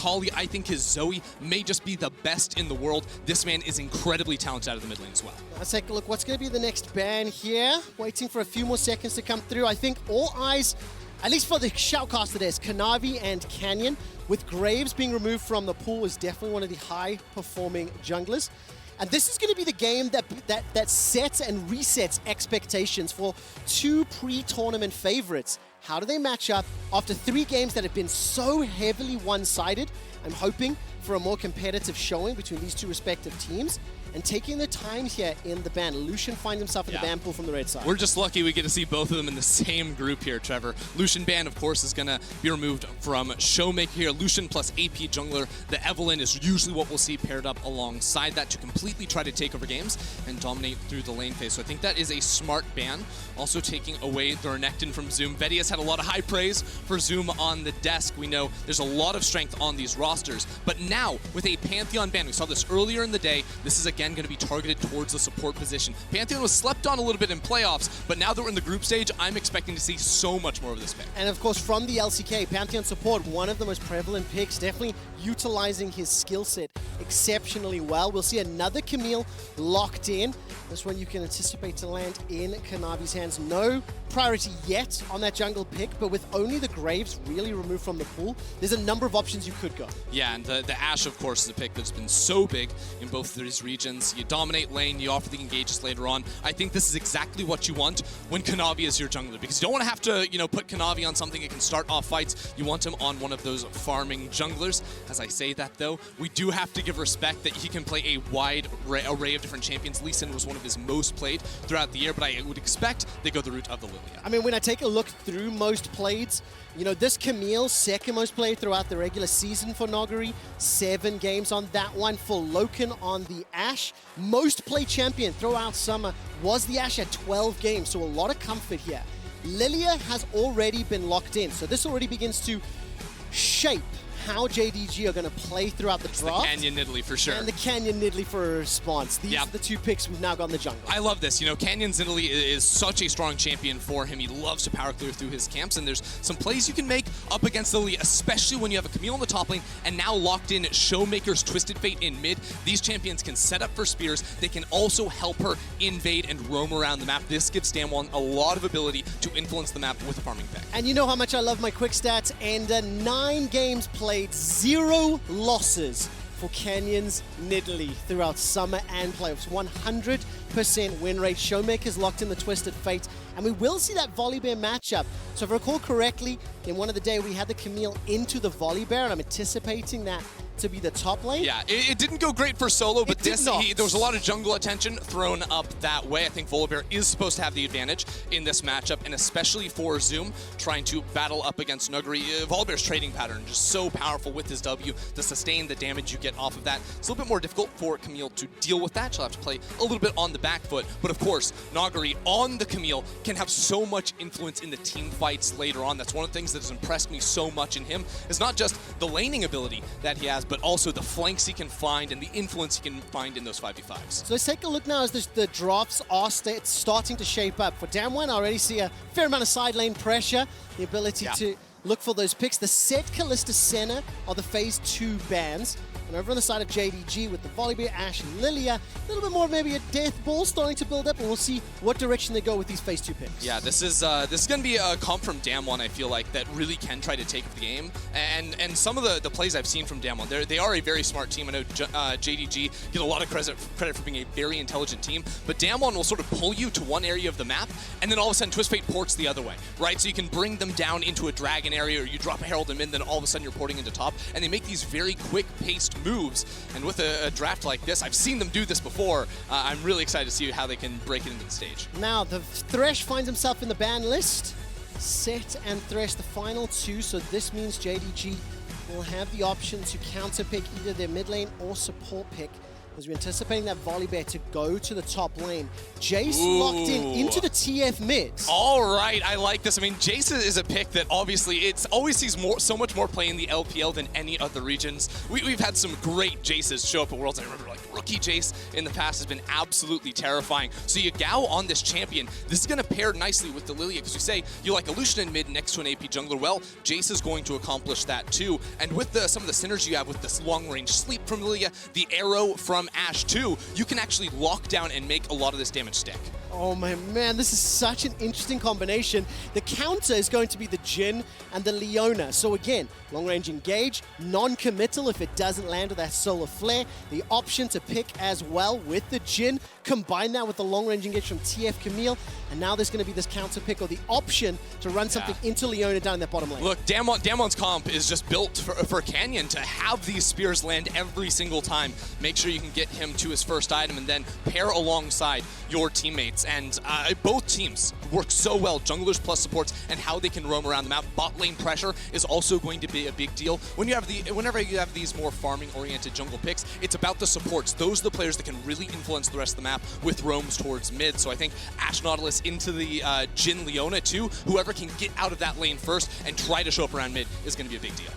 Akali, I think his Zoe may just be the best in the world. This man is incredibly talented out of the mid lane as well. Let's take a look. What's going to be the next ban here? Waiting for a few more seconds to come through. I think all eyes, at least for the shoutcaster, there's Kanavi and Canyon. With Graves being removed from the pool is definitely one of the high-performing junglers. And this is going to be the game that sets and resets expectations for two pre-tournament favorites. How do they match up after 3 games that have been so heavily one-sided? I'm hoping for a more competitive showing between these two respective teams. And taking the time here in the ban, Lucian finds himself in the ban pool from the red side. We're just lucky we get to see both of them in the same group here, Trevor. Lucian ban, of course, is going to be removed from Showmaker here. Lucian plus AP jungler. The Evelynn is usually what we'll see paired up alongside that to completely try to take over games and dominate through the lane phase. So I think that is a smart ban. Also taking away the Renekton from Zoom. Betty has had a lot of high praise for Zoom on the desk. We know there's a lot of strength on these rosters. But now, with a Pantheon ban, we saw this earlier in the day, this is again going to be targeted towards the support position. Pantheon was slept on a little bit in playoffs, but now that we're in the group stage, I'm expecting to see so much more of this pick. And of course, from the LCK, Pantheon support, one of the most prevalent picks, definitely utilizing his skill set exceptionally well. We'll see another Camille locked in. This one you can anticipate to land in Kanavi's hands. No priority yet on that jungle pick, but with only the Graves really removed from the pool, there's a number of options you could go. Yeah, and the Ashe, of course, is a pick that's been so big in both of these regions. You dominate lane, you offer the engages later on. I think this is exactly what you want when Kanavi is your jungler, because you don't want to have to, put Kanavi on something that can start off fights. You want him on one of those farming junglers. As I say that, though, we do have to give respect that he can play a wide array of different champions. Lee Sin was one of his most played throughout the year, but I would expect they go the route of the Lilia. I mean, when I take a look through most played, this Camille, second most played throughout the regular season for Noggery, 7 games on that one. For Loken on the Ashe, most played champion throughout summer was the Ashe at 12 games, so a lot of comfort here. Lilia has already been locked in, so this already begins to shape how JDG are going to play throughout the draft. The Canyon Nidalee for sure. And the Canyon Nidalee for a response. These are the 2 picks we've now got in the jungle. I love this. Canyon Nidalee is such a strong champion for him. He loves to power clear through his camps, and there's some plays you can make up against the Lilia, especially when you have a Camille on the top lane and now locked in Showmaker's Twisted Fate in mid. These champions can set up for spears. They can also help her invade and roam around the map. This gives Damwon a lot of ability to influence the map with a farming pick. And you know how much I love my quick stats, and 9 games played, 0 losses for Canyon's Nidalee throughout summer and playoffs. 100% win rate. Showmaker's locked in the Twisted Fate, and we will see that Volibear matchup. So if I recall correctly, in one of the day we had the Camille into the Volibear, and I'm anticipating that to be the top lane. Yeah, it didn't go great for solo, but there was a lot of jungle attention thrown up that way. I think Volibear is supposed to have the advantage in this matchup, and especially for Zoom trying to battle up against Nuggery. Volibear's trading pattern just so powerful with his W to sustain the damage you get off of that. It's a little bit more difficult for Camille to deal with that. She'll have to play a little bit on the back foot, but of course, Nuggery on the Camille can have so much influence in the team fights later on. That's one of the things that has impressed me so much in him, is not just the laning ability that he has, but also the flanks he can find and the influence he can find in those 5v5s. So let's take a look now as the drafts are starting to shape up. For Damwon, I already see a fair amount of side lane pressure, the ability to look for those picks. The Set, Kalista, Senna are the phase 2 bans. And over on the side of JDG with the Volibear, Ashe, and Lilia, a little bit more maybe a death ball starting to build up, and we'll see what direction they go with these phase 2 picks. Yeah, this is going to be a comp from Damwon, I feel like, that really can try to take the game. And some of the plays I've seen from Damwon, they are a very smart team. I know JDG get a lot of credit for being a very intelligent team, but Damwon will sort of pull you to one area of the map, and then all of a sudden Twist Fate ports the other way, right? So you can bring them down into a dragon area, or you drop a Herald them in, then all of a sudden you're porting into top, and they make these very quick-paced moves. And with a draft like this, I've seen them do this before. I'm really excited to see how they can break it into the stage. Now, the Thresh finds himself in the ban list. Set and Thresh, the final 2, so this means JDG will have the option to counter pick either their mid lane or support pick Because we're anticipating that volley bear to go to the top lane. Jace locked in into the TF mids. All right, I like this. I mean, Jace is a pick that obviously it's always sees so much more play in the LPL than any other regions. We've had some great Jaces show up at Worlds. I remember like rookie Jace in the past has been absolutely terrifying. So you Gao on this champion. This is going to pair nicely with the Lilia because you say you like a Lucian in mid next to an AP jungler. Well, Jace is going to accomplish that too. And with some of the synergy you have with this long range sleep from Lilia, the arrow from Ashe too, you can actually lock down and make a lot of this damage stick. Oh my man, this is such an interesting combination. The counter is going to be the Jhin and the Leona. So again, long range engage, non-committal if it doesn't land with that solar flare. The option to pick as well with the Jhin. Combine that with the long range engage from TF Camille. And now there's going to be this counter pick or the option to run something into Leona down that bottom lane. Look, Damon's comp is just built for Canyon to have these spears land every single time. Make sure you can get him to his first item and then pair alongside your teammates. And both teams work so well, junglers plus supports, and how they can roam around the map. Bot lane pressure is also going to be a big deal. Whenever you have these more farming-oriented jungle picks, it's about the supports. Those are the players that can really influence the rest of the map with roams towards mid. So I think Ashe Nautilus into the Jhin Leona too. Whoever can get out of that lane first and try to show up around mid is going to be a big deal.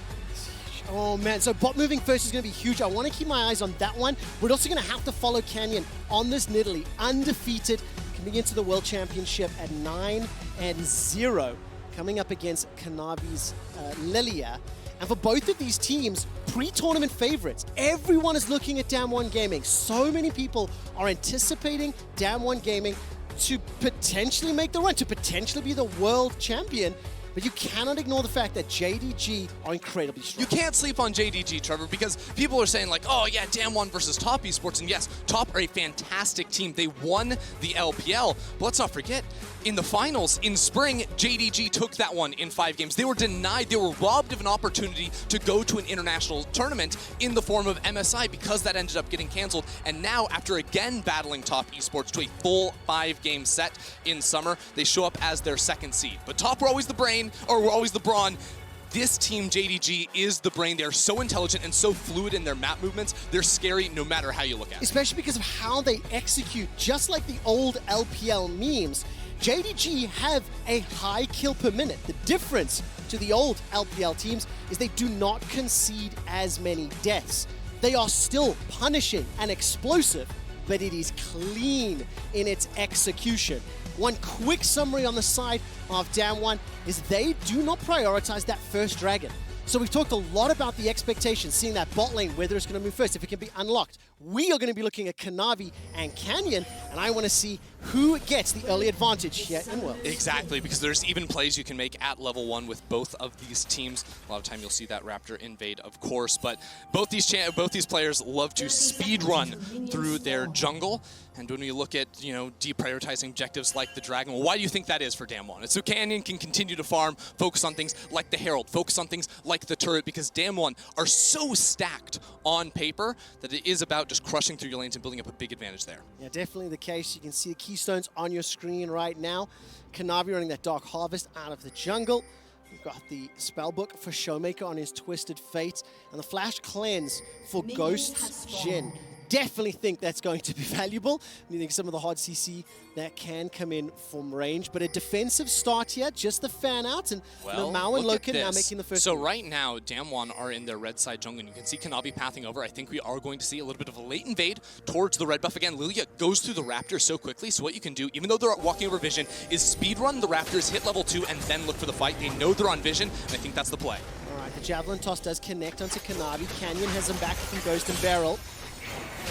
Oh man, so bot moving first is going to be huge. I want to keep my eyes on that one. We're also going to have to follow Canyon on this Nidalee, undefeated, coming into the World Championship at 9-0, coming up against Kanavi's Lilia. And for both of these teams, pre-tournament favorites. Everyone is looking at Damwon Gaming. So many people are anticipating Damwon Gaming to potentially make the run, to potentially be the world champion. But you cannot ignore the fact that JDG are incredibly strong. You can't sleep on JDG, Trevor, because people are saying like, oh yeah, Damwon versus Top Esports. And yes, Top are a fantastic team. They won the LPL. But let's not forget, in the finals in spring, JDG took that one in 5 games. They were denied, they were robbed of an opportunity to go to an international tournament in the form of MSI because that ended up getting canceled. And now, after again battling Top Esports to a full 5-game set in summer, they show up as their 2nd seed. But Top were always the brain, or were always the brawn. This team, JDG, is the brain. They're so intelligent and so fluid in their map movements. They're scary no matter how you look at it. Especially because of how they execute, just like the old LPL memes. JDG have a high kill per minute. The difference to the old LPL teams is they do not concede as many deaths. They are still punishing and explosive, but it is clean in its execution. One quick summary on the side of Damwon is they do not prioritize that first dragon. So we've talked a lot about the expectations, seeing that bot lane, whether it's going to move first, if it can be unlocked. We are going to be looking at Kanavi and Canyon, and I want to see who gets the early advantage here in Worlds. Exactly, because there's even plays you can make at level 1 with both of these teams. A lot of time you'll see that Raptor invade, of course, but both these players love to speed run through their jungle. And when we look at, you know, deprioritizing objectives like the Dragon, well, why do you think that is for Damwon? It's so Canyon can continue to farm, focus on things like the Herald, focus on things like the turret, because Damwon are so stacked on paper that it is about just crushing through your lanes and building up a big advantage there. Yeah, definitely the case. You can see the keystones on your screen right now. Kanavi running that Dark Harvest out of the jungle. We've got the Spellbook for Showmaker on his Twisted Fate, and the Flash Cleanse for Ghost's Jhin. Definitely think that's going to be valuable. I think some of the hard CC that can come in from range, but a defensive start here, just the fan out, and Mao and Loken now making the first. So right now, Damwon are in their red side jungle, and you can see Kanavi pathing over. I think we are going to see a little bit of a late invade towards the red buff. Again, Lilia goes through the Raptor so quickly, so what you can do, even though they're walking over vision, is speedrun the Raptors, hit level 2, and then look for the fight. They know they're on vision, and I think that's the play. All right, the Javelin Toss does connect onto Kanavi. Canyon has him back from Ghost and Barrel.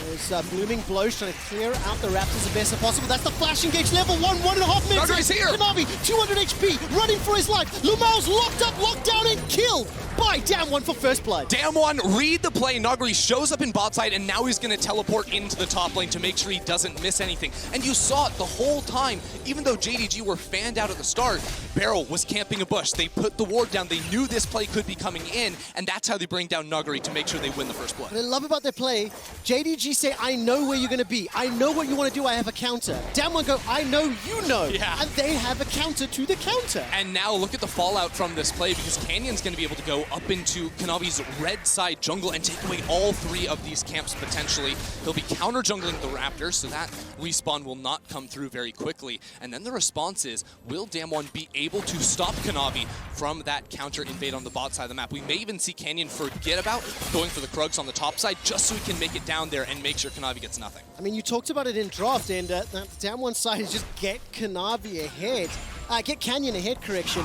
There's Blooming Blows trying to clear out the Raptors the best possible. That's the flash engage, level 1.5 minutes. Nuggery's here. Kanavi, 200 HP, running for his life. Lumao's locked up, locked down, and killed by Damwon for first blood. Damwon, read the play. Nuggery shows up in bot side, and now he's going to teleport into the top lane to make sure he doesn't miss anything. And you saw it the whole time. Even though JDG were fanned out at the start, Barrel was camping a bush. They put the ward down. They knew this play could be coming in, and that's how they bring down Nuggery to make sure they win the first blood. What I love about their play, JDG say, I know where you're going to be. I know what you want to do. I have a counter. Damwon go, I know you know. Yeah. And they have a counter to the counter. And now look at the fallout from this play, because Canyon's going to be able to go up into Kanavi's red side jungle and take away all 3 of these camps potentially. He'll be counter jungling the Raptors, so that respawn will not come through very quickly. And then the response is, will Damwon be able to stop Kanavi from that counter invade on the bot side of the map? We may even see Canyon forget about going for the Krugs on the top side just so he can make it down there and make sure Kanavi gets nothing. I mean, you talked about it in draft, and that Damwon side is just get Kanavi ahead. Get Canyon ahead, correction.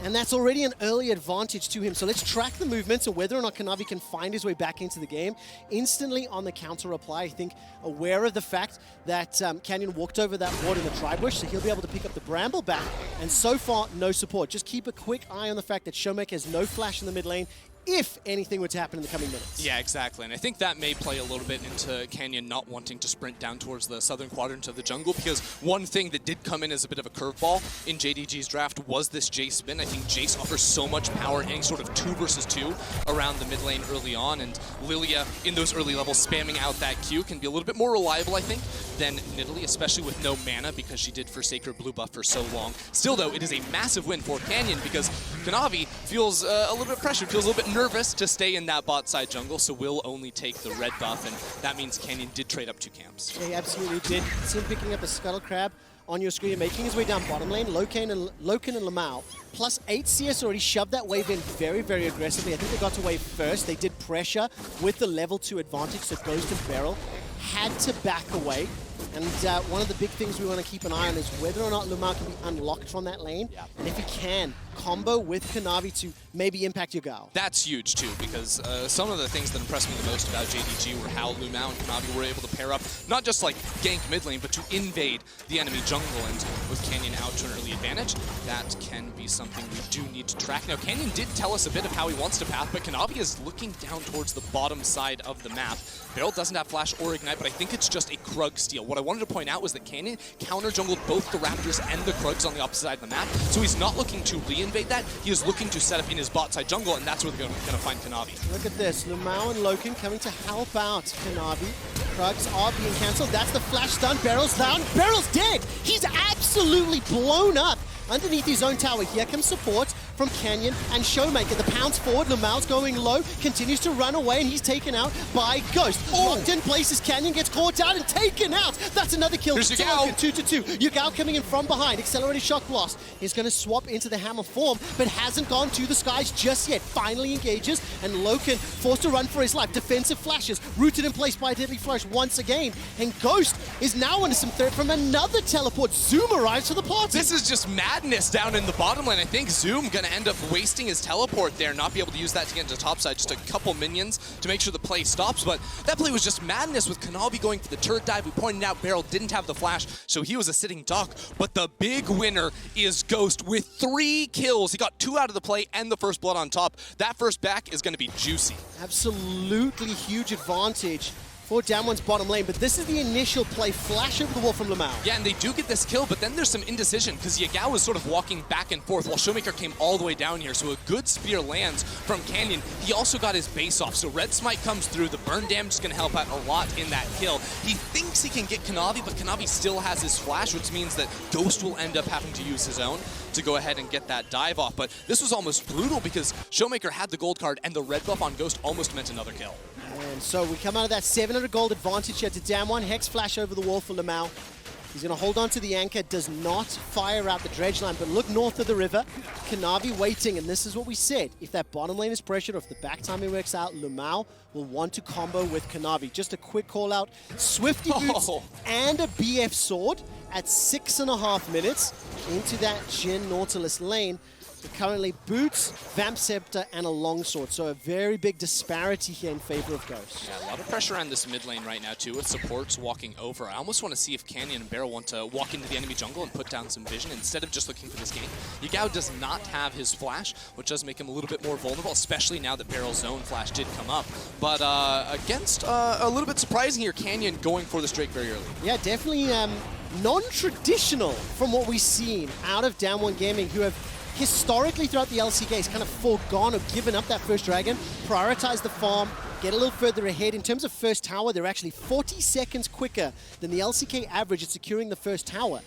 And that's already an early advantage to him. So let's track the movements and whether or not Kanavi can find his way back into the game. Instantly on the counter reply, I think aware of the fact that Canyon walked over that ward in the tri-bush, so he'll be able to pick up the Bramble back. And so far, no support. Just keep a quick eye on the fact that Showmaker has no flash in the mid lane, if anything were to happen in the coming minutes. Yeah, exactly. And I think that may play a little bit into Canyon not wanting to sprint down towards the southern quadrant of the jungle, because one thing that did come in as a bit of a curveball in JDG's draft was this Jace spin. I think Jace offers so much power in any sort of 2 versus 2 around the mid lane early on, and Lilia in those early levels spamming out that Q can be a little bit more reliable, I think, than Nidalee, especially with no mana because she did forsake her blue buff for so long. Still, though, it is a massive win for Canyon because Kanavi feels a little bit pressured, feels a little bit nervous to stay in that bot side jungle, so will only take the red buff, and that means Canyon did trade up 2 camps. Yeah, he absolutely did. See him picking up a Scuttle Crab on your screen, making his way down bottom lane. Loken and Lamau, plus 8 CS already shoved that wave in very, very aggressively. I think they got to wave first. They did pressure with the level 2 advantage, so Ghost and Beryl had to back away. And one of the big things we want to keep an eye on is whether or not Lamau can be unlocked from that lane. Yeah. And if he can, combo with Kanavi to maybe impact your Gal. That's huge too, because some of the things that impressed me the most about JDG were how Lamau and Kanavi were able to pair up, not just like gank mid lane, but to invade the enemy jungle. And with Canyon out to an early advantage, that can be something we do need to track. Now, Canyon did tell us a bit of how he wants to path, but Kanavi is looking down towards the bottom side of the map. Beryl doesn't have flash or ignite, but I think it's just a Krug steal. What I wanted to point out was that Canyon counter-jungled both the Raptors and the Krugs on the opposite side of the map, so he's not looking to re-invade that, he is looking to set up in his bot side jungle, and that's where they're going to find Kanavi. Look at this, Lamau and Loken coming to help out Kanavi. Krugs are being cancelled, that's the flash stun, Beryl's down, Beryl's dead! He's absolutely blown up underneath his own tower. Here comes support from Canyon and Showmaker. The pounce forward, Lamau's going low, continues to run away, and he's taken out by Ghost. Locked in places, Canyon gets caught out and taken out. That's another kill. Here's Yugao. 2-2. Yugao coming in from behind. Accelerated shock blast. He's going to swap into the hammer form, but hasn't gone to the skies just yet. Finally engages, and Loken forced to run for his life. Defensive flashes, rooted in place by a deadly flourish once again. And Ghost is now under some threat from another teleport. Zoom arrives for the party. This is just madness down in the bottom lane. I think Zoom gonna end up wasting his teleport there, not be able to use that to get into top side. Just a couple minions to make sure the play stops, but that play was just madness with Kanavi going for the turret dive. We pointed out Beryl didn't have the flash, so he was a sitting duck, but the big winner is Ghost with 3 kills. He got 2 out of the play and the first blood on top. That first back is gonna be juicy. Absolutely huge advantage for Damwon's bottom lane, but this is the initial play, flash over the wall from Lamau. Yeah, and they do get this kill, but then there's some indecision because Yagao was sort of walking back and forth while Showmaker came all the way down here, so a good spear lands from Canyon. He also got his base off, so Red Smite comes through. The burn damage is going to help out a lot in that kill. He thinks he can get Kanavi, but Kanavi still has his flash, which means that Ghost will end up having to use his own to go ahead and get that dive off. But this was almost brutal because Showmaker had the gold card, and the red buff on Ghost almost meant another kill. And so we come out of that 700 gold advantage here to Damwon. Hex flash over the wall for Lamau. He's going to hold on to the anchor, does not fire out the dredge line, but look north of the river. Kanavi waiting, and this is what we said. If that bottom lane is pressured, or if the back timing works out, Lamau will want to combo with Kanavi. Just a quick call out. Swifty boots and a BF sword at 6.5 minutes into that Jhin Nautilus lane. Currently boots, Vamp Scepter, and a longsword. So a very big disparity here in favor of Ghost. Yeah, a lot of pressure on this mid lane right now too, with supports walking over. I almost want to see if Canyon and Beryl want to walk into the enemy jungle and put down some vision instead of just looking for this game. Yagao does not have his flash, which does make him a little bit more vulnerable, especially now that Beryl's own flash did come up. But against a little bit surprising here, Canyon going for this Drake very early. Yeah, definitely non-traditional from what we've seen out of Damwon Gaming, who have historically throughout the LCKs kind of foregone or given up that first dragon, prioritize the farm, get a little further ahead. In terms of first tower, they're actually 40 seconds quicker than the LCK average at securing the first tower.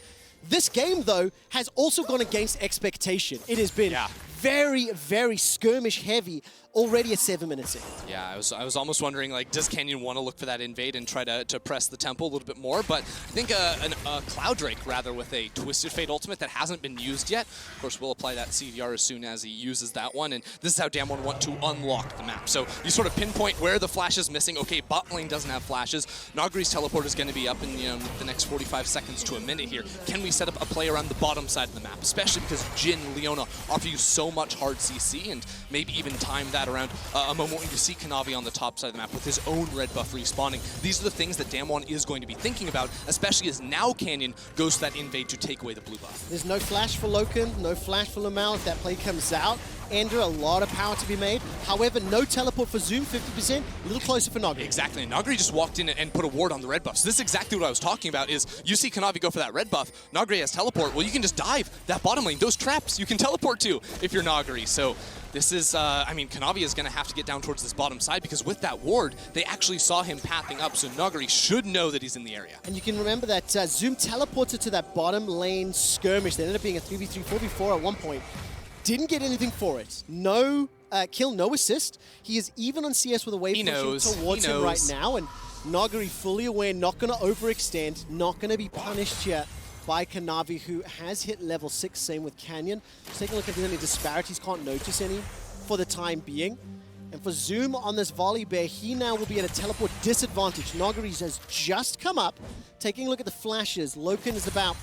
This game, though, has also gone against expectation. It has been very, very skirmish heavy already at 7 minutes in. Yeah, I was almost wondering, like, does Canyon want to look for that invade and try to press the tempo a little bit more? But I think a Cloud Drake, rather, with a Twisted Fate ultimate that hasn't been used yet. Of course, we'll apply that CDR as soon as he uses that one, and this is how Damwon want to unlock the map. So you sort of pinpoint where the flash is missing. Okay, bot lane doesn't have flashes. Nagri's teleport is going to be up in the next 45 seconds to a minute here. Can we set up a play around the bottom side of the map? Especially because Jhin, Leona offer you so much hard CC, and maybe even time that around a moment when you see Kanavi on the top side of the map with his own red buff respawning. These are the things that Damwon is going to be thinking about, especially as now Canyon goes to that invade to take away the blue buff. There's no flash for Loken, no flash for Lamau if that play comes out. Ender, a lot of power to be made. However, no teleport for Zoom, 50%, a little closer for Nagri. Exactly. Nagri just walked in and put a ward on the red buff. So this is exactly what I was talking about, is you see Kanavi go for that red buff, Nagri has teleport. Well, you can just dive that bottom lane. Those traps you can teleport to if you're Nagri. So this is, I mean, Kanavi is going to have to get down towards this bottom side because with that ward, they actually saw him pathing up. So Nagri should know that he's in the area. And you can remember that Zoom teleported to that bottom lane skirmish. They ended up being a 3v3, 4v4 at one point. Didn't get anything for it. No kill, no assist. He is even on CS with a wave pushing towards him right now. And Nagri fully aware, not going to overextend, not going to be punished here by Kanavi, who has hit level 6, same with Canyon. Let's take a look if there's any disparities, can't notice any for the time being. And for Zoom on this volley bear, he now will be at a teleport disadvantage. Nagri has just come up. Taking a look at the flashes, Loken is about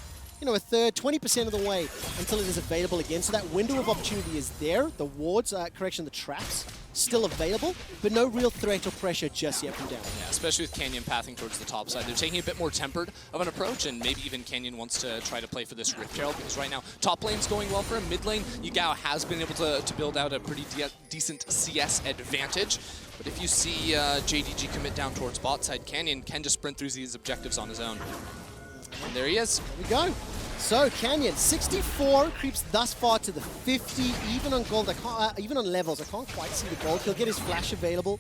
a third, 20% of the way until it is available again. So that window of opportunity is there. The wards, the traps, still available, but no real threat or pressure just yet from down. Yeah, especially with Canyon pathing towards the top side. They're taking a bit more tempered of an approach, and maybe even Canyon wants to try to play for this Rift Herald, because right now, top lane's going well for him. Mid lane, Yugao has been able to build out a pretty decent CS advantage. But if you see JDG commit down towards bot side, Canyon can just sprint through these objectives on his own. And there he is. There we go. So Canyon, 64, creeps thus far to the 50, even on gold, even on levels. I can't quite see the gold. He'll get his flash available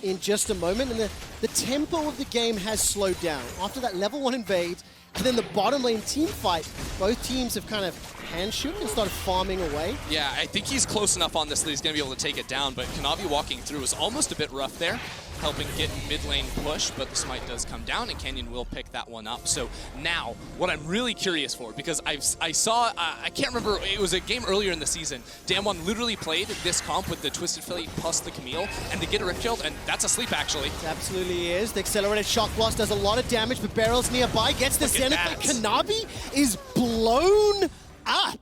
in just a moment. And the tempo of the game has slowed down. After that level 1 invade, and then the bottom lane team fight, both teams have kind of hand-shook and started farming away. Yeah, I think he's close enough on this that he's going to be able to take it down, but Kanavi walking through is almost a bit rough there, helping get mid lane push, but the smite does come down, and Canyon will pick that one up. So now, what I'm really curious for, because I saw, I can't remember, it was a game earlier in the season, Damwon literally played this comp with the Twisted Fate plus the Camille, and they get a Rift Herald, and that's asleep actually. It absolutely is. The accelerated shock blast does a lot of damage, but Barrel's nearby, gets the Zenith, but Kanavi is blown up.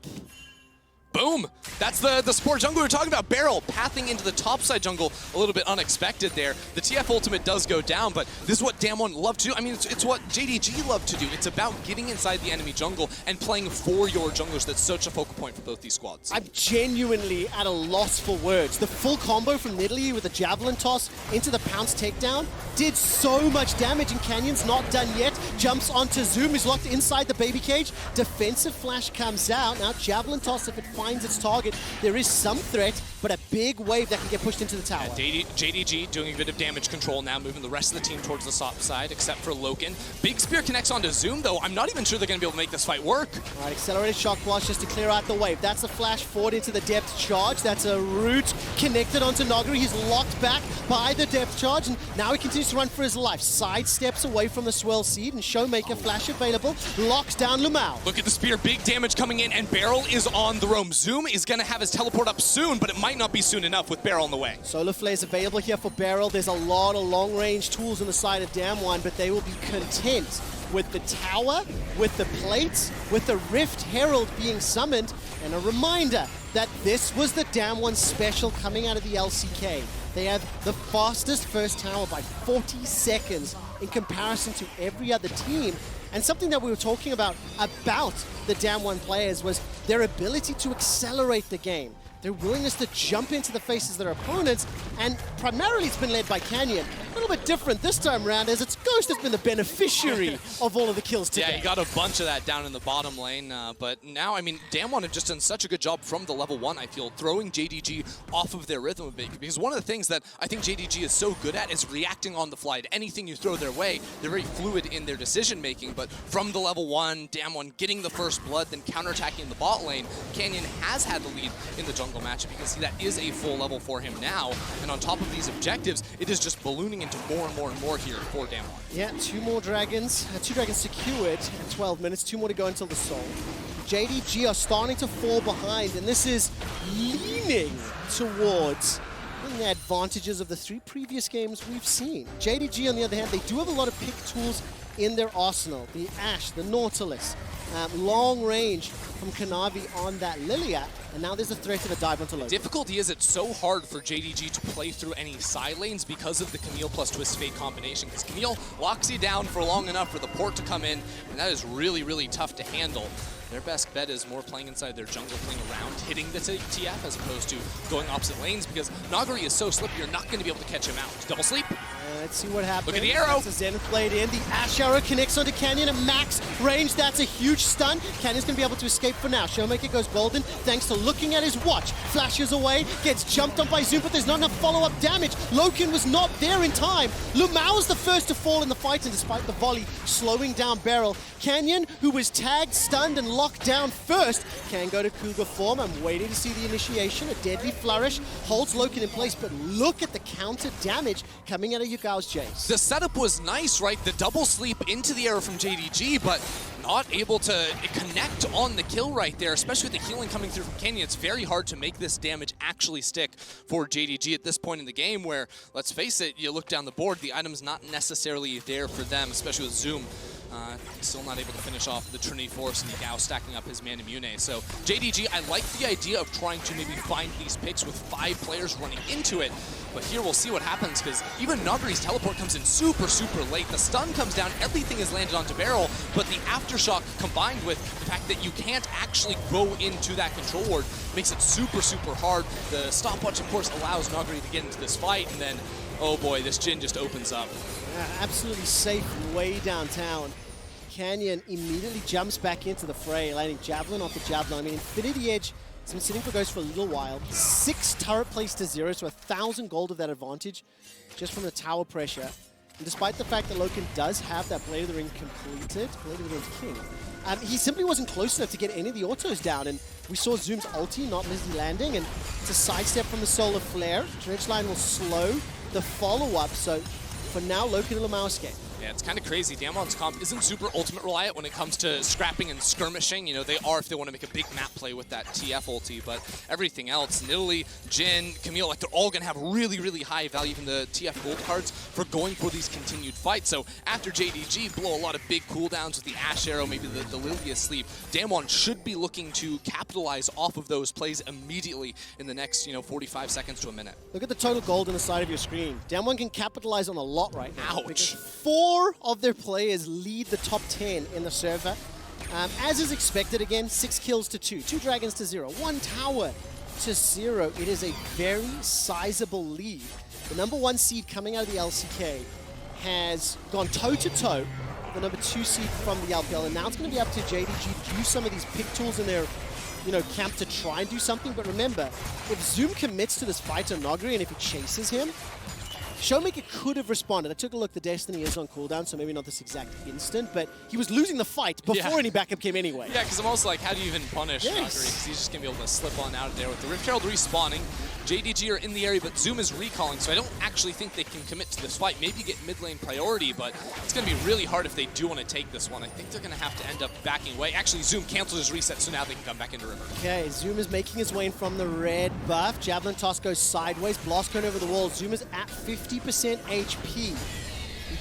Boom! That's the support jungle we were talking about. Barrel pathing into the topside jungle a little bit unexpected there. The TF ultimate does go down, but this is what Damwon love to do. I mean, it's what JDG love to do. It's about getting inside the enemy jungle and playing for your junglers. That's such a focal point for both these squads. I'm genuinely at a loss for words. The full combo from Nidalee with the javelin toss into the pounce takedown did so much damage, and Canyon's not done yet. Jumps onto Zoom, who's locked inside the baby cage. Defensive flash comes out. Now javelin toss, if it finds its target, there is some threat, but a big wave that can get pushed into the tower. JDG doing a bit of damage control now, moving the rest of the team towards the top side, except for Loken. Big Spear connects onto Zoom, though. I'm not even sure they're going to be able to make this fight work. All right, accelerated shock blast just to clear out the wave. That's a flash forward into the depth charge. That's a root connected onto Nagri. He's locked back by the depth charge, and now he continues to run for his life. Side steps away from the swirl seed, and Showmaker flash available. Locks down Lamau. Look at the spear, big damage coming in, and Barrel is on the roam. Zoom is going to have his teleport up soon, but it might not be soon enough with Barrel on the way. Solar Flare is available here for Barrel. There's a lot of long-range tools on the side of Damwon, but they will be content with the tower, with the plates, with the Rift Herald being summoned, and a reminder that this was the Damwon special coming out of the LCK. They have the fastest first tower by 40 seconds in comparison to every other team. And something that we were talking about the Damwon players was their ability to accelerate the game, their willingness to jump into the faces of their opponents, and primarily it's been led by Canyon. A little bit different this time around, as it's Ghost has been the beneficiary of all of the kills today. Yeah, he got a bunch of that down in the bottom lane, but now, I mean, Damwon have just done such a good job from the level 1, I feel, throwing JDG off of their rhythm a bit, because one of the things that I think JDG is so good at is reacting on the fly to anything you throw their way. They're very fluid in their decision-making, but from the level 1, Damwon getting the first blood, then counterattacking the bot lane, Canyon has had the lead in the jungle matchup. You can see that is a full level for him now, and on top of these objectives, it is just ballooning into more and more and more here for Damwon. Yeah, two dragons secured in 12 minutes, 2 more to go until the soul. JDG are starting to fall behind, and this is leaning towards the advantages of the 3 previous games we've seen. JDG, on the other hand, they do have a lot of pick tools in their arsenal. The Ashe, the Nautilus, long range from Kanavi on that Lilia, and now there's a threat of a dive onto Logan. Difficulty is it's so hard for JDG to play through any side lanes because of the Camille plus Twist Fate combination, because Camille locks you down for long enough for the port to come in, and that is really, really tough to handle. Their best bet is more playing inside their jungle, playing around, hitting the TF as opposed to going opposite lanes, because Nagari is so slippy, you're not going to be able to catch him out. Double sleep. Let's see what happens. Look at the arrow. That's a Zen played in. The Ashe arrow connects onto Canyon at max range. That's a huge stun. Canyon's going to be able to escape for now. Showmaker goes golden thanks to looking at his watch. Flashes away, gets jumped on by Zoom, but there's not enough follow-up damage. Loken was not there in time. Lumao is the first to fall in the fight, and despite the volley slowing down Beryl, Canyon, who was tagged, stunned, and locked down first, can go to Cougar form. I'm waiting to see the initiation. A deadly flourish holds Loken in place, but look at the counter damage coming out of Yugao's Jace. The setup was nice, right? The double sleep into the arrow from JDG, but not able to connect on the kill right there, especially with the healing coming through from Canyon. It's very hard to make this damage actually stick for JDG at this point in the game where, let's face it, you look down the board, the item's not necessarily there for them, especially with Zoom. Still not able to finish off the Trinity Force and Yagao stacking up his Manamune. So JDG, I like the idea of trying to maybe find these picks with 5 players running into it. But here we'll see what happens, because even Nagari's teleport comes in super, super late. The stun comes down, everything is landed onto Beryl, but the aftershock combined with the fact that you can't actually go into that control ward makes it super, super hard. The stopwatch, of course, allows Nagari to get into this fight, and then, oh boy, this Jhin just opens up. Absolutely safe way downtown. Canyon immediately jumps back into the fray, landing Javelin off the Javelin. I mean, Infinity Edge has been sitting for Ghost for a little while. 6 turret placed to 0, so 1,000 gold of that advantage just from the tower pressure. And despite the fact that Loken does have that Blade of the Ring completed, Blade of the Ring's king, he simply wasn't close enough to get any of the autos down, and we saw Zoom's ulti not Lizzie landing, and it's a sidestep from the Solar Flare. Dredgeline will slow the follow-up, so for now, Loken and Lumao escape. Yeah, it's kind of crazy. Damwon's comp isn't super ultimate reliant when it comes to scrapping and skirmishing. You know, they are if they want to make a big map play with that TF ulti, but everything else, Nidalee, Jhin, Camille, like they're all going to have really, really high value, even the TF gold cards, for going for these continued fights. So after JDG blow a lot of big cooldowns with the Ashe arrow, maybe the Lilia sleep, Damwon should be looking to capitalize off of those plays immediately in the next, 45 seconds to a minute. Look at the total gold on the side of your screen. Damwon can capitalize on a lot right now. Ouch. 4 of their players lead the top 10 in the server. As is expected, again, 6 kills to 2, 2 dragons to 0, 1 tower to 0. It is a very sizable lead. The number 1 seed coming out of the LCK has gone toe-to-toe with the number 2 seed from the LPL, and now it's going to be up to JDG to use some of these pick tools in their camp to try and do something. But remember, if Zoom commits to this fight on Nagari, and if he chases him, Showmaker could have responded. I took a look, the Destiny is on cooldown, so maybe not this exact instant, but he was losing the fight before any backup came anyway. Yeah, because I'm also like, how do you even punish Nagari? Because he's just going to be able to slip on out of there with the Rift Herald respawning. JDG are in the area, but Zoom is recalling, so I don't actually think they can commit to this fight. Maybe get mid lane priority, but it's going to be really hard if they do want to take this one. I think they're going to have to end up backing away. Actually, Zoom cancels his reset, so now they can come back into River. Okay, Zoom is making his way in from the red buff. Javelin toss goes sideways. Blast cone over the wall. Zoom is at 50% HP.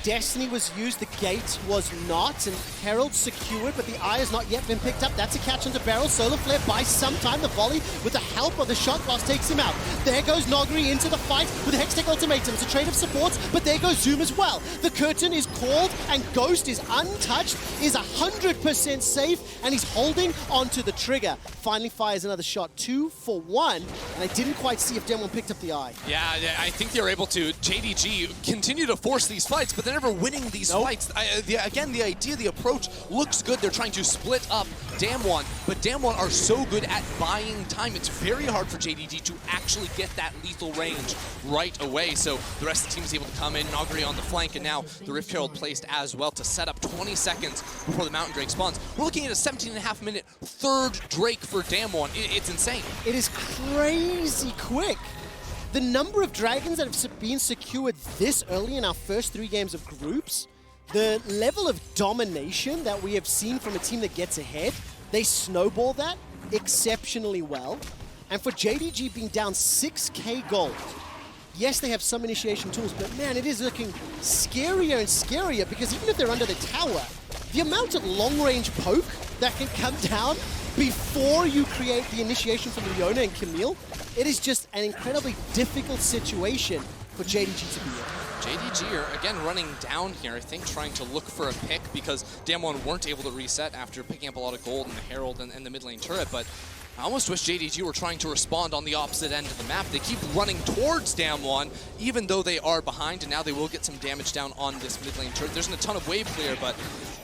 Destiny was used, the gate was not, and Herald secured, but the eye has not yet been picked up. That's a catch onto Beryl. Solar Flare buys some time. The volley with the help of the shot blast takes him out. There goes Nogri into the fight with the Hextech Ultimatum. It's a trade of supports, but there goes Zoom as well. The curtain is called, and Ghost is untouched, is 100% safe, and he's holding onto the trigger. Finally fires another shot, 2 for 1, and I didn't quite see if Demon picked up the eye. Yeah, I think they were able to. JDG continue to force these fights, but they're never winning these fights. Again, the idea, the approach looks good. They're trying to split up Damwon, but Damwon are so good at buying time. It's very hard for JDG to actually get that lethal range right away. So the rest of the team is able to come in, Nogri on the flank, and now the Rift Herald placed as well to set up 20 seconds before the Mountain Drake spawns. We're looking at a 17.5-minute third Drake for Damwon. It's insane. It is crazy quick. The number of dragons that have been secured this early in our first 3 games of groups, the level of domination that we have seen from a team that gets ahead, they snowball that exceptionally well. And for JDG being down 6k gold, yes, they have some initiation tools, but man, it is looking scarier and scarier because even if they're under the tower, the amount of long-range poke that can come down before you create the initiation from Leona and Camille, it is just an incredibly difficult situation for JDG to be in. JDG are, again, running down here, I think, trying to look for a pick because Damwon weren't able to reset after picking up a lot of gold in the Herald and the mid lane turret, but I almost wish JDG were trying to respond on the opposite end of the map. They keep running towards Damwon, even though they are behind, and now they will get some damage down on this mid lane turret. There isn't a ton of wave clear, but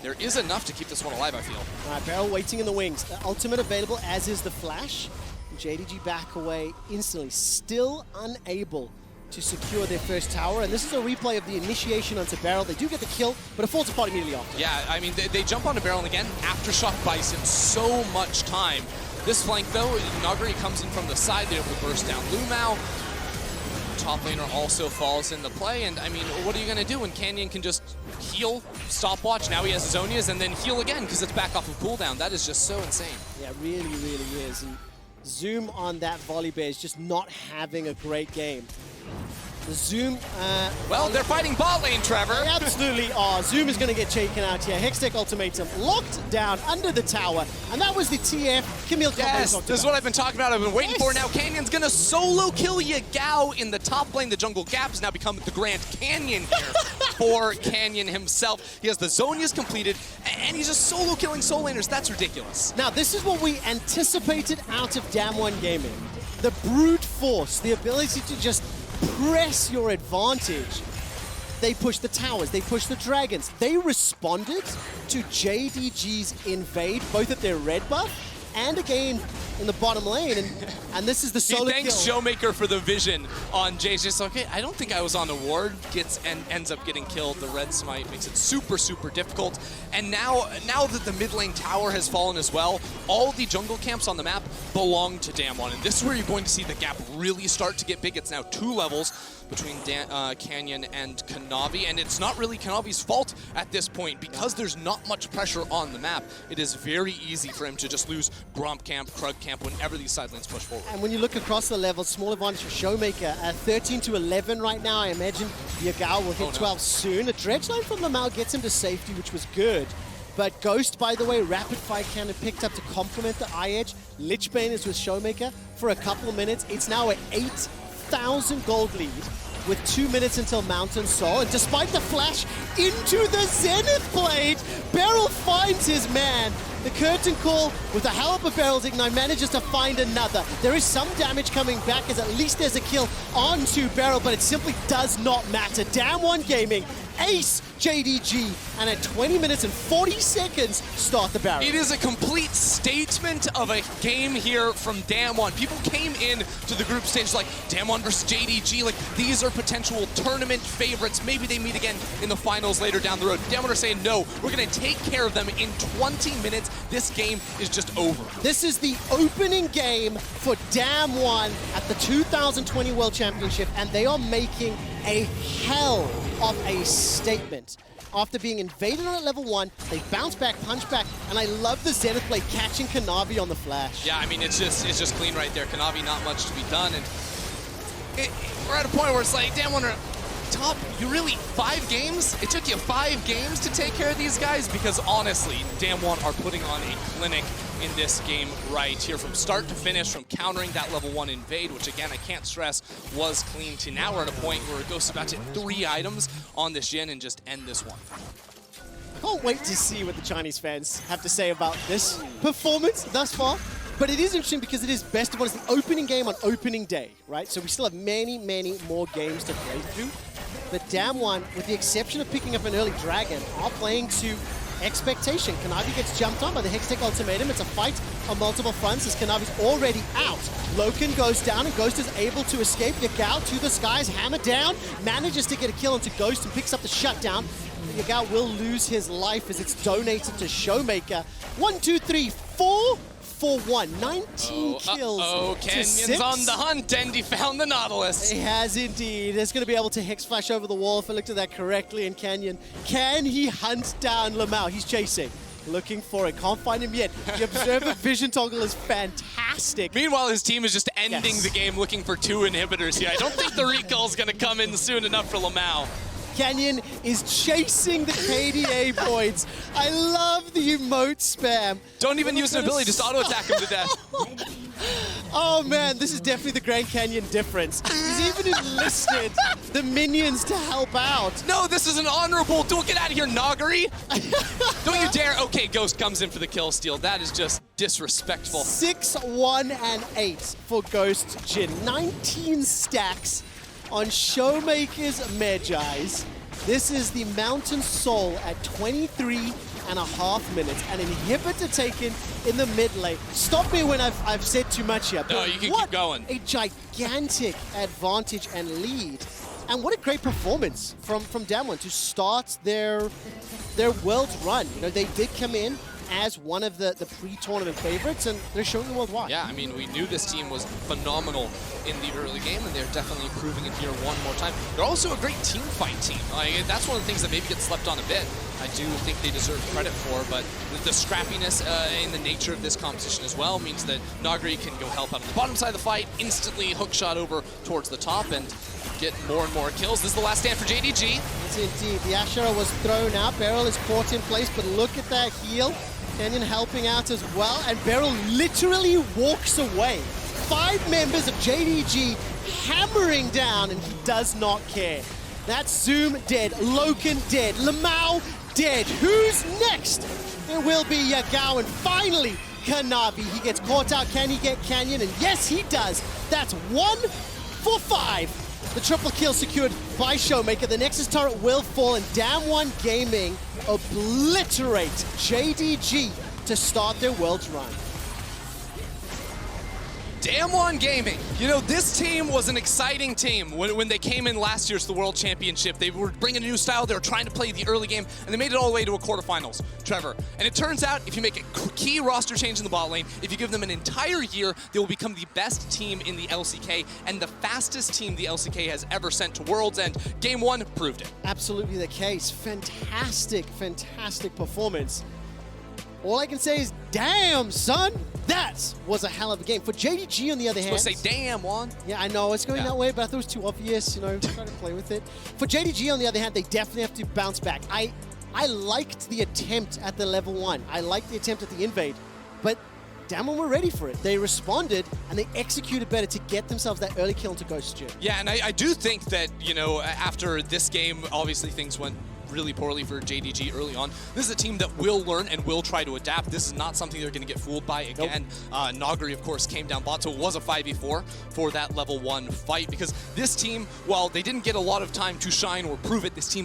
there is enough to keep this one alive, I feel. All right, Beryl waiting in the wings. The ultimate available, as is the flash. JDG back away instantly, still unable to secure their first tower, and this is a replay of the initiation onto Beryl. They do get the kill, but it falls apart immediately after. Yeah, I mean, they jump onto Beryl, and again, Aftershock buys him so much time. This flank, though, Nogri comes in from the side, they're able to burst down Lumao. Top laner also falls into play, and I mean, what are you going to do when Canyon can just heal, stopwatch, now he has his Zonias, and then heal again because it's back off of cooldown? That is just so insane. Yeah, really, really is. And Zoom on that volley bear is just not having a great game. The Zoom... well, they're fighting bot lane, Trevor. They absolutely are. Zoom is going to get taken out here. Hextech Ultimatum locked down under the tower. And that was the TF Camille combo. Yes, this is what I've been talking about. I've been waiting for now. Canyon's going to solo kill Yagao in the top lane. The jungle gap has now become the Grand Canyon here for Canyon himself. He has the Zonias completed, and he's just solo killing soul laners. That's ridiculous. Now, this is what we anticipated out of Damwon Gaming. The brute force, the ability to just press your advantage. They pushed the towers, they pushed the dragons. They responded to JDG's invade, both at their red buff and again in the bottom lane, and this is the solo kill. He thanks Showmaker for the vision on Jay's just okay, I don't think I was on the ward, ends up getting killed. The red smite makes it super, super difficult. And now that the mid lane tower has fallen as well, all the jungle camps on the map belong to Damwon, and this is where you're going to see the gap really start to get big. It's now 2 levels between Canyon and Kanavi, and it's not really Kanavi's fault at this point because there's not much pressure on the map. It is very easy for him to just lose Gromp camp, Krug camp whenever these side lanes push forward. And when you look across the levels, small advantage for Showmaker. 13 to 11 right now. I imagine Yagao will hit 12 soon. A dredge line from Lamau gets him to safety, which was good. But Ghost, by the way, rapid fire cannon picked up to complement the eye edge. Lichbane is with Showmaker for a couple of minutes. It's now an 8,000 gold lead with 2 minutes until Mountain Soul. And despite the flash into the Zenith Blade, Beryl finds his man. The curtain call with the help of Beryl's Ignite manages to find another. There is some damage coming back as at least there's a kill onto Beryl, but it simply does not matter. Damwon Gaming ace JDG, and at 20 minutes and 40 seconds, start the barrel. It is a complete statement of a game here from Damwon. People came in to the group stage like Damwon versus JDG, like these are potential tournament favorites. Maybe they meet again in the finals later down the road. Damwon are saying, no, we're gonna take care of them in 20 minutes. This game is just over. This is the opening game for Damwon at the 2020 World Championship, and they are making a hell of a statement. After being invaded on at level 1, they bounce back, punch back, and I love the Zenith Blade catching Kanavi on the flash. Yeah, I mean, it's just clean right there. Kanavi, not much to be done, and we're at a point where it's like, Damwon top, you really, 5 games? It took you 5 games to take care of these guys? Because honestly, Damwon are putting on a clinic in this game right here from start to finish, from countering that level 1 invade, which again, I can't stress, was clean, to now we're at a point where Ghost is about to hit 3 items on this Jhin and just end this one. Can't wait to see what the Chinese fans have to say about this performance thus far. But it is interesting because it is best of one. It's the opening game on opening day, right? So we still have many, many more games to play through. But Damwon, with the exception of picking up an early dragon, are playing to expectation. Kanavi gets jumped on by the Hextech ultimatum. It's a fight on multiple fronts as Kanavi's already out. Loken goes down and Ghost is able to escape. Yagao to the skies, hammer down, manages to get a kill onto Ghost and picks up the shutdown. Yagao will lose his life as it's donated to Showmaker. 1, 2, 3, 4 for 1. 19 kills. Kenyon's on the hunt and he found the Nautilus. He has indeed. He's going to be able to Hex Flash over the wall if I looked at that correctly. And Canyon, can he hunt down Lamau? He's chasing. Looking for it. Can't find him yet. The Observer Vision toggle is fantastic. Meanwhile, his team is just ending the game looking for 2 inhibitors here. I don't think the recall is going to come in soon enough for Lamau. Canyon is chasing the KDA points. I love the emote spam. Don't even use an ability, just auto-attack him to death. Oh man, this is definitely the Grand Canyon difference. He's even enlisted the minions to help out. No, this is an honorable. Don't get out of here, Nagari. Don't you dare. Okay, Ghost comes in for the kill steal. That is just disrespectful. 6, 1, and 8 for Ghost Jhin. 19 stacks on Showmaker's Magi's. This is the Mountain Soul at 23.5 minutes. An inhibitor taken in the mid lane. Stop me when I've said too much here. No, you can keep going. A gigantic advantage and lead. And what a great performance from Damwon to start their Worlds run. You know, they did come in as one of the pre-tournament favorites, and they're showing the world why. Yeah, I mean, we knew this team was phenomenal in the early game, and they're definitely proving it here one more time. They're also a great team fight team. Like, that's one of the things that maybe gets slept on a bit. I do think they deserve credit for, but the scrappiness in the nature of this competition as well means that Nagari can go help out on the bottom side of the fight, instantly hookshot over towards the top, and get more and more kills. This is the last stand for JDG. Yes, indeed. The Asherah was thrown out. Beryl is caught in place, but look at that heal. Canyon helping out as well, and Beryl literally walks away. 5 members of JDG hammering down, and he does not care. That's Zoom dead, Loken dead, Lamau dead. Who's next? It will be Yagao, and finally Kanavi. He gets caught out. Can he get Canyon? And yes, he does. That's 1 for 5. The triple kill secured by Showmaker. The Nexus turret will fall, and Damwon Gaming obliterate JDG to start their Worlds run. Damwon Gaming. You know, this team was an exciting team when they came in last year to the World Championship. They were bringing a new style. They were trying to play the early game, and they made it all the way to a quarterfinals, Trevor. And it turns out, if you make a key roster change in the bot lane, if you give them an entire year, they will become the best team in the LCK and the fastest team the LCK has ever sent to Worlds, and Game 1 proved it. Absolutely the case. Fantastic, fantastic performance. All I can say is, damn, son, that was a hell of a game. For JDG, on the other hand... I was supposed to say, damn, Juan. Yeah, I know, it's going that way, but I thought it was too obvious, you know, trying to play with it. For JDG, on the other hand, they definitely have to bounce back. I liked the attempt at the level 1. I liked the attempt at the invade, but Damwon were ready for it. They responded, and they executed better to get themselves that early kill into Ghost Jhin. Yeah, and I do think that, you know, after this game, obviously things went really poorly for JDG early on. This is a team that will learn and will try to adapt. This is not something they're going to get fooled by again. Nope. Nagari, of course, came down bot, so it was a 5v4 for that level 1 fight, because this team, while they didn't get a lot of time to shine or prove it, this team